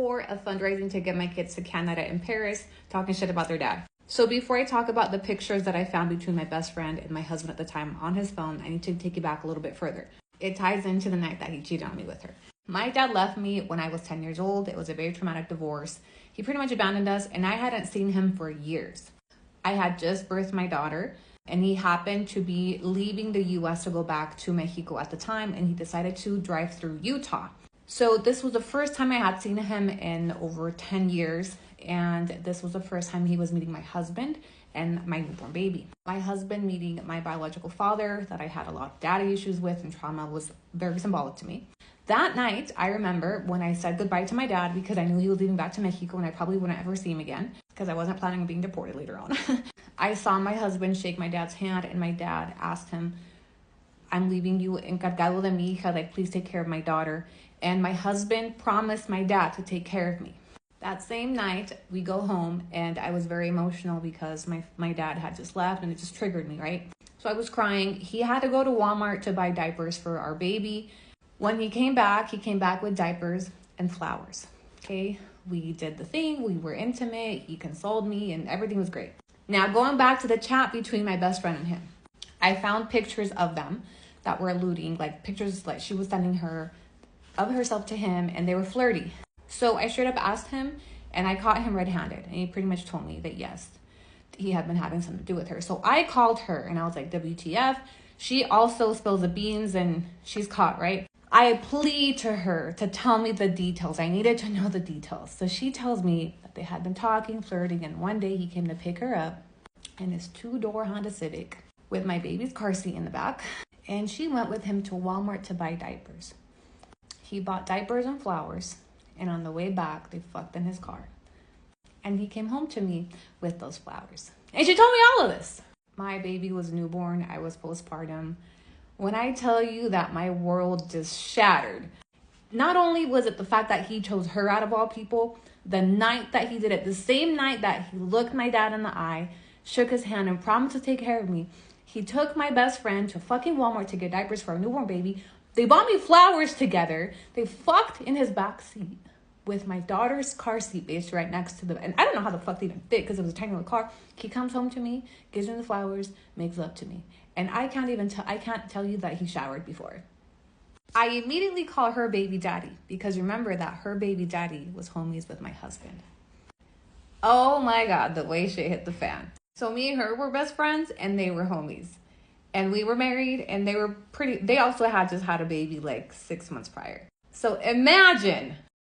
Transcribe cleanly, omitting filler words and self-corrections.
for a fundraising to get my kids to Canada and Paris, talking shit about their dad. So before I talk about the pictures that I found between my best friend and my husband at the time on his phone, I need to take you back a little bit further. It ties into the night that he cheated on me with her. My dad left me when I was 10 years old. It was a very traumatic divorce. He pretty much abandoned us, and I hadn't seen him for years. I had just birthed my daughter, and he happened to be leaving the U.S. to go back to Mexico at the time, and he decided to drive through Utah. So this was the first time I had seen him in over 10 years, and this was the first time he was meeting my husband and my newborn baby. My husband meeting my biological father that I had a lot of daddy issues with and trauma was very symbolic to me. That night, I remember when I said goodbye to my dad because I knew he was leaving back to Mexico and I probably wouldn't ever see him again because I wasn't planning on being deported later on. I saw my husband shake my dad's hand, and my dad asked him, "I'm leaving you encargado de mi hija, like please take care of my daughter." And my husband promised my dad to take care of me. That same night, we go home, and I was very emotional because my dad had just left, and it just triggered me, right? So I was crying. He had to go to Walmart to buy diapers for our baby. When he came back with diapers and flowers, okay? We did the thing. We were intimate. He consoled me, and everything was great. Now, going back to the chat between my best friend and him, I found pictures of them that were alluding, like pictures like she was sending of herself to him, and they were flirty. So I straight up asked him, and I caught him red-handed, and he pretty much told me that yes, he had been having something to do with her. So I called her, and I was like, WTF? She also spills the beans, and she's caught, right? I plead to her to tell me the details. I needed to know the details. So she tells me that they had been talking, flirting, and one day he came to pick her up in his 2-door Honda Civic with my baby's car seat in the back, and she went with him to Walmart to buy diapers. He bought diapers and flowers, and on the way back, they fucked in his car. And he came home to me with those flowers. And she told me all of this. My baby was newborn. I was postpartum. When I tell you that my world just shattered, not only was it the fact that he chose her out of all people, the night that he did it, the same night that he looked my dad in the eye, shook his hand, and promised to take care of me, he took my best friend to fucking Walmart to get diapers for a newborn baby. They bought me flowers together. They fucked in his back seat with my daughter's car seat based right next to the, and I don't know how the fuck they even fit because it was a tiny little car. He comes home to me, gives me the flowers, makes love to me. And I can't tell you that he showered before. I immediately call her baby daddy because remember that her baby daddy was homies with my husband. Oh my God, the way shit hit the fan. So me and her were best friends, and they were homies. And we were married, and they also had just had a baby like 6 months prior. So imagine